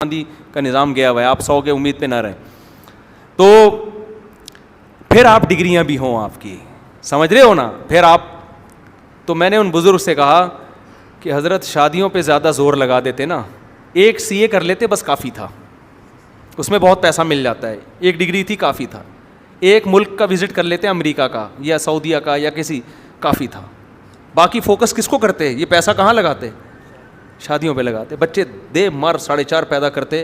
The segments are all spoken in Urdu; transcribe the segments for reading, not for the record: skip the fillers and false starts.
آندھی کا نظام گیا ہوا ہے, آپ 100 کے امید پہ نہ رہیں. تو پھر آپ ڈگریاں بھی ہوں آپ کی, سمجھ رہے ہو نا, پھر آپ. تو میں نے ان بزرگ سے کہا کہ حضرت شادیوں پہ زیادہ زور لگا دیتے نا, ایک CA کر لیتے بس کافی تھا, اس میں بہت پیسہ مل جاتا ہے, ایک ڈگری تھی کافی تھا. ایک ملک کا وزٹ کر لیتے امریکہ کا یا سعودیہ کا یا کسی, کافی تھا. باقی فوکس کس کو کرتے, یہ پیسہ کہاں لگاتے, شادیوں پہ لگاتے. بچے دے مر 4.5 پیدا کرتے.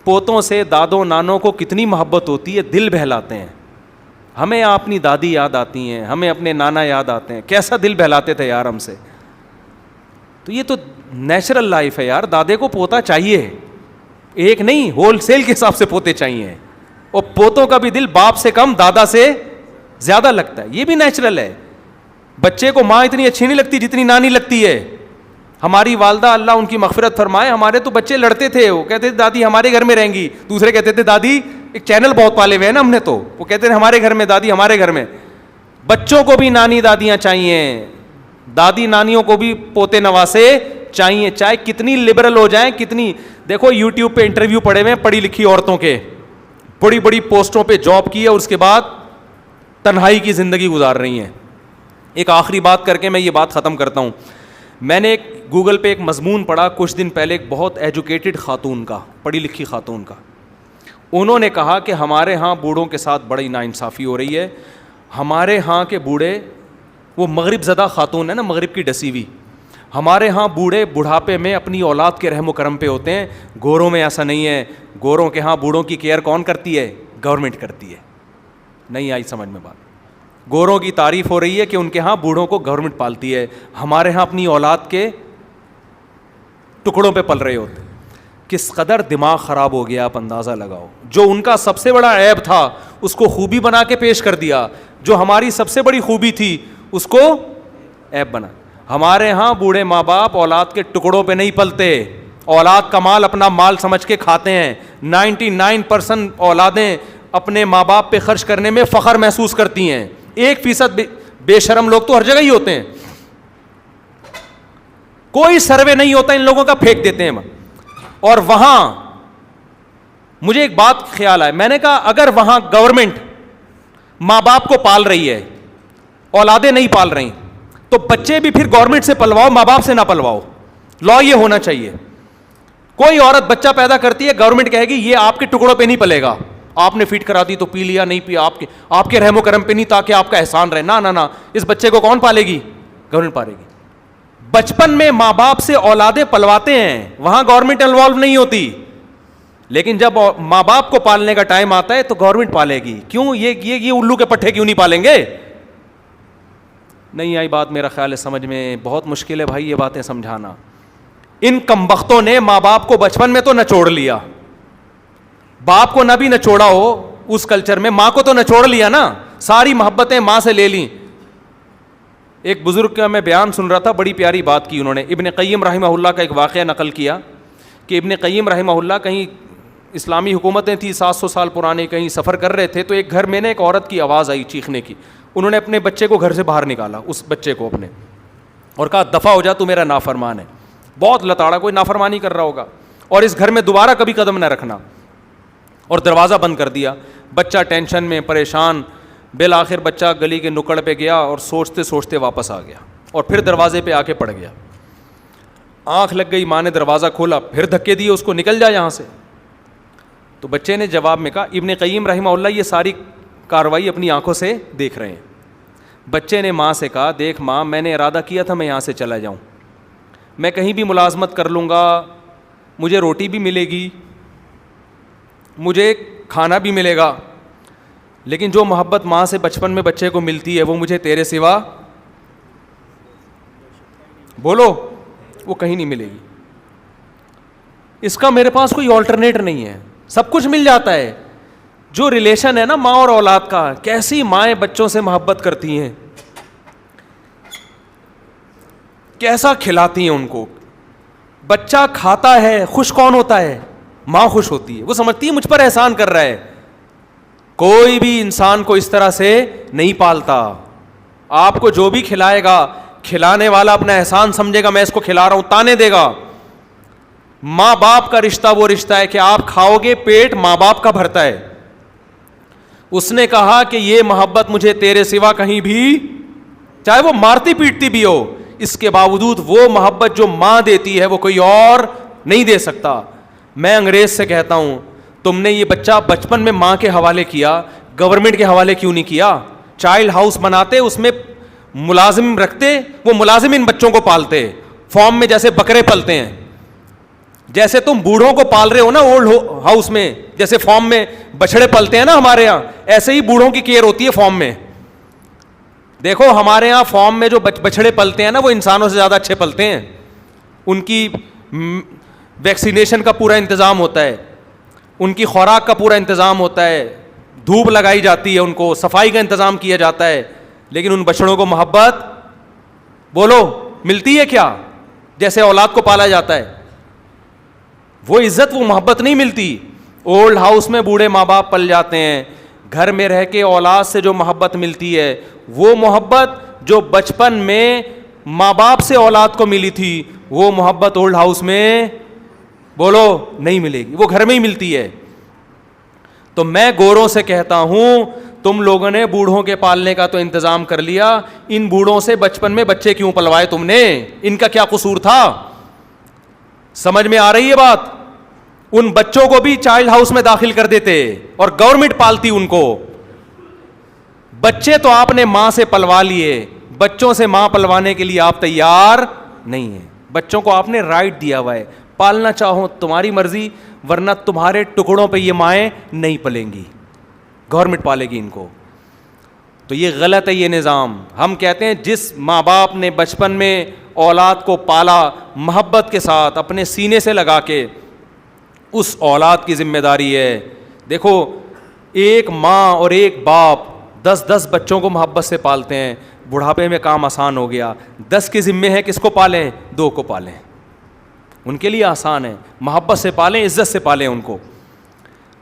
پوتوں سے دادوں نانوں کو کتنی محبت ہوتی ہے, دل بہلاتے ہیں. ہمیں اپنی دادی یاد آتی ہیں, ہمیں اپنے نانا یاد آتے ہیں, کیسا دل بہلاتے تھے یار ہم سے. تو یہ تو نیچرل لائف ہے یار, دادے کو پوتا چاہیے, ایک نہیں ہول سیل کے حساب سے پوتے چاہیے. اور پوتوں کا بھی دل باپ سے کم دادا سے زیادہ لگتا ہے, یہ بھی نیچرل ہے. بچے کو ماں اتنی اچھی نہیں لگتی جتنی نانی لگتی ہے. ہماری والدہ اللہ ان کی مغفرت فرمائے, ہمارے تو بچے لڑتے تھے, وہ کہتے تھے دادی ہمارے گھر میں رہیں گی, دوسرے کہتے تھے دادی, ایک چینل بہت پالے ہوئے ہیں نا ہم نے, تو وہ کہتے تھے ہمارے گھر میں دادی, ہمارے گھر میں. بچوں کو بھی نانی دادیاں چاہیے, دادی نانیوں کو بھی پوتے نواسے چاہیے, چاہے کتنی لبرل ہو جائیں کتنی. دیکھو یوٹیوب پہ انٹرویو پڑے ہوئے ہیں پڑھی لکھی عورتوں کے, بڑی بڑی پوسٹوں پہ جاب کی ہے اور اس کے بعد تنہائی کی زندگی گزار رہی ہیں. ایک آخری بات کر کے میں یہ بات ختم کرتا ہوں. میں نے ایک گوگل پہ ایک مضمون پڑھا کچھ دن پہلے, ایک بہت ایجوکیٹڈ خاتون کا, پڑھی لکھی خاتون کا. انہوں نے کہا کہ ہمارے ہاں بوڑھوں کے ساتھ بڑی ناانصافی ہو رہی ہے. ہمارے ہاں کے بوڑھے, وہ مغرب زدہ خاتون ہے نا, مغرب کی ڈسی ہوئی, ہمارے ہاں بوڑھے بڑھاپے میں اپنی اولاد کے رحم و کرم پہ ہوتے ہیں, گوروں میں ایسا نہیں ہے. گوروں کے ہاں بوڑھوں کی کیئر کون کرتی ہے, گورنمنٹ کرتی ہے. نہیں آئی سمجھ میں بات. گوروں کی تعریف ہو رہی ہے کہ ان کے ہاں بوڑھوں کو گورنمنٹ پالتی ہے, ہمارے ہاں اپنی اولاد کے ٹکڑوں پہ پل رہے ہوتے. کس قدر دماغ خراب ہو گیا, آپ اندازہ لگاؤ. جو ان کا سب سے بڑا عیب تھا اس کو خوبی بنا کے پیش کر دیا, جو ہماری سب سے بڑی خوبی تھی اس کو عیب بنا. ہمارے ہاں بوڑھے ماں باپ اولاد کے ٹکڑوں پہ نہیں پلتے, اولاد کا مال اپنا مال سمجھ کے کھاتے ہیں. 99% اولادیں اپنے ماں باپ پہ خرچ کرنے میں فخر محسوس کرتی ہیں. 1% بے شرم لوگ تو ہر جگہ ہی ہوتے ہیں, کوئی سروے نہیں ہوتا ان لوگوں کا, پھینک دیتے ہیں. اور وہاں مجھے ایک بات خیال آئے, میں نے کہا اگر وہاں گورنمنٹ ماں باپ کو پال رہی ہے, اولادیں نہیں پال رہی, تو بچے بھی پھر گورنمنٹ سے پلواؤ, ماں باپ سے نہ پلواؤ. لا یہ ہونا چاہیے. کوئی عورت بچہ پیدا کرتی ہے, گورنمنٹ کہے گی یہ آپ کے ٹکڑوں پہ نہیں پلے گا, آپ نے فیڈ کرا دی تو پی لیا, نہیں پیا آپ کے رحم و کرم پہ نہیں, تاکہ آپ کا احسان رہے. نہ, اس بچے کو کون پالے گی, گورنمنٹ پالے گی. بچپن میں ماں باپ سے اولادیں پلواتے ہیں, وہاں گورنمنٹ انوالو نہیں ہوتی. لیکن جب ماں باپ کو پالنے کا ٹائم آتا ہے تو گورنمنٹ پالے گی. کیوں, یہ الو کے پٹھے کیوں نہیں پالیں گے. نہیں آئی بات میرا خیال ہے سمجھ میں, بہت مشکل ہے بھائی یہ باتیں سمجھانا. ان کمبختوں نے ماں باپ کو بچپن میں تو نچوڑ لیا, باپ کو نہ بھی نچوڑا ہو اس کلچر میں, ماں کو تو نچوڑ لیا نا, ساری محبتیں ماں سے لے لیں. ایک بزرگ کا میں بیان سن رہا تھا, بڑی پیاری بات کی انہوں نے. ابن قیم رحمہ اللہ کا ایک واقعہ نقل کیا کہ ابن قیم رحمہ اللہ کہیں اسلامی حکومتیں تھیں 700 سال پرانے, کہیں سفر کر رہے تھے, تو ایک گھر میں نے ایک عورت کی آواز آئی چیخنے کی. انہوں نے اپنے بچے کو گھر سے باہر نکالا, اس بچے کو اپنے, اور کہا دفع ہو جا, تو میرا نافرمان ہے. بہت لتاڑا, کوئی نافرمانی کر رہا ہوگا, اور اس گھر میں دوبارہ کبھی قدم نہ رکھنا. اور دروازہ بند کر دیا. بچہ ٹینشن میں پریشان, بالآخر بچہ گلی کے نکڑ پہ گیا اور سوچتے سوچتے واپس آ گیا, اور پھر دروازے پہ آ کے پڑ گیا. آنکھ لگ گئی, ماں نے دروازہ کھولا, پھر دھکے دیے اس کو, نکل جا یہاں سے. تو بچے نے جواب میں کہا, ابن قیم رحمہ اللہ یہ ساری کاروائی اپنی آنکھوں سے دیکھ رہے ہیں. بچے نے ماں سے کہا, دیکھ ماں, میں نے ارادہ کیا تھا میں یہاں سے چلا جاؤں, میں کہیں بھی ملازمت کر لوں گا, مجھے روٹی بھی ملے گی, مجھے کھانا بھی ملے گا, لیکن جو محبت ماں سے بچپن میں بچے کو ملتی ہے وہ مجھے تیرے سوا, بولو, وہ کہیں نہیں ملے گی. اس کا میرے پاس کوئی آلٹرنیٹ نہیں ہے, سب کچھ مل جاتا ہے. جو ریلیشن ہے نا ماں اور اولاد کا, کیسی مائیں بچوں سے محبت کرتی ہیں, کیسا کھلاتی ہیں ان کو. بچہ کھاتا ہے, خوش کون ہوتا ہے, ماں خوش ہوتی ہے, وہ سمجھتی ہے مجھ پر احسان کر رہا ہے. کوئی بھی انسان کو اس طرح سے نہیں پالتا. آپ کو جو بھی کھلائے گا, کھلانے والا اپنا احسان سمجھے گا, میں اس کو کھلا رہا ہوں, تانے دے گا. ماں باپ کا رشتہ وہ رشتہ ہے کہ آپ کھاؤ گے پیٹ ماں باپ کا بھرتا ہے. اس نے کہا کہ یہ محبت مجھے تیرے سوا کہیں بھی, چاہے وہ مارتی پیٹتی بھی ہو, اس کے باوجود وہ محبت جو ماں دیتی ہے وہ کوئی اور نہیں دے سکتا. میں انگریز سے کہتا ہوں, تم نے یہ بچہ بچپن میں ماں کے حوالے کیا, گورنمنٹ کے حوالے کیوں نہیں کیا؟ چائلڈ ہاؤس بناتے, اس میں ملازم رکھتے, وہ ملازم ان بچوں کو پالتے, فارم میں جیسے بکرے پلتے ہیں. جیسے تم بوڑھوں کو پال رہے ہو نا اولڈ ہاؤس میں, جیسے فارم میں بچڑے پلتے ہیں نا ہمارے یہاں, ایسے ہی بوڑھوں کی کیئر ہوتی ہے فارم میں. دیکھو ہمارے یہاں فارم میں جو بچڑے پلتے ہیں نا وہ انسانوں سے زیادہ اچھے پلتے ہیں. ان کی ویکسینیشن کا پورا انتظام ہوتا ہے, ان کی خوراک کا پورا انتظام ہوتا ہے, دھوپ لگائی جاتی ہے, ان کو صفائی کا انتظام کیا جاتا ہے. لیکن ان بچڑوں کو محبت بولو ملتی ہے کیا؟ جیسے اولاد کو پالا جاتا ہے وہ عزت وہ محبت نہیں ملتی. اولڈ ہاؤس میں بوڑھے ماں باپ پل جاتے ہیں, گھر میں رہ کے اولاد سے جو محبت ملتی ہے وہ محبت جو بچپن میں ماں باپ سے اولاد کو ملی تھی وہ محبت اولڈ ہاؤس میں بولو نہیں ملے گی, وہ گھر میں ہی ملتی ہے. تو میں گوروں سے کہتا ہوں تم لوگوں نے بوڑھوں کے پالنے کا تو انتظام کر لیا, ان بوڑھوں سے بچپن میں بچے کیوں پلوائے تم نے؟ ان کا کیا قصور تھا؟ سمجھ میں آ رہی ہے بات؟ ان بچوں کو بھی چائلڈ ہاؤس میں داخل کر دیتے اور گورنمنٹ پالتی ان کو. بچے تو آپ نے ماں سے پلوا لیے, بچوں سے ماں پلوانے کے لیے آپ تیار نہیں ہیں. بچوں کو آپ نے رائٹ دیا ہوا ہے, پالنا چاہو تمہاری مرضی, ورنہ تمہارے ٹکڑوں پہ یہ مائیں نہیں پلیں گی, گورنمنٹ پالے گی ان کو. تو یہ غلط ہے یہ نظام. ہم کہتے ہیں جس ماں باپ نے بچپن میں اولاد کو پالا محبت کے ساتھ اپنے سینے سے لگا کے, اس اولاد کی ذمہ داری ہے. دیکھو ایک ماں اور ایک باپ 10 بچوں کو محبت سے پالتے ہیں, بڑھاپے میں کام آسان ہو گیا. 10 کے ذمے ہے کس کو پالیں؟ 2 کو پالیں, ان کے لیے آسان ہے. محبت سے پالیں, عزت سے پالیں ان کو.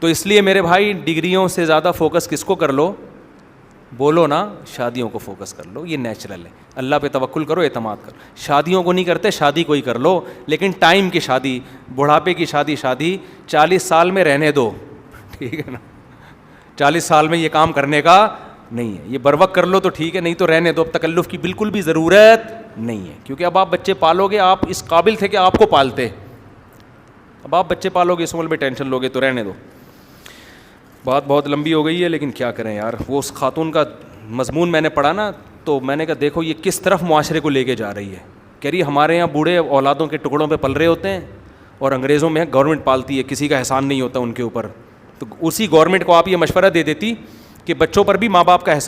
تو اس لیے میرے بھائی ڈگریوں سے زیادہ فوکس کس کو کر لو؟ بولو نا, شادیوں کو فوکس کر لو. یہ نیچرل ہے, اللہ پہ توکل کرو, اعتماد کرو. شادیوں کو نہیں کرتے, شادی کو ہی کر لو, لیکن ٹائم کی شادی, بڑھاپے کی شادی 40 سال میں رہنے دو, ٹھیک ہے نا. 40 سال میں یہ کام کرنے کا نہیں ہے. یہ بروقت کر لو تو ٹھیک ہے, نہیں تو رہنے دو. اب تکلف کی بالکل بھی ضرورت نہیں ہے, کیونکہ اب آپ بچے پالو گے, آپ اس قابل تھے کہ آپ کو پالتے, اب آپ بچے پالو گے اس عمر میں ٹینشن لو گے, تو رہنے دو. بات بہت لمبی ہو گئی ہے لیکن کیا کریں یار. وہ اس خاتون کا مضمون میں نے پڑھا نا, تو میں نے کہا دیکھو یہ کس طرف معاشرے کو لے کے جا رہی ہے. کہہ رہی ہمارے یہاں بوڑھے اولادوں کے ٹکڑوں پہ پل رہے ہوتے ہیں, اور انگریزوں میں گورنمنٹ پالتی ہے, کسی کا احسان نہیں ہوتا ان کے اوپر. تو اسی گورنمنٹ کو آپ یہ مشورہ دے دیتی کہ بچوں پر بھی ماں باپ کا احسان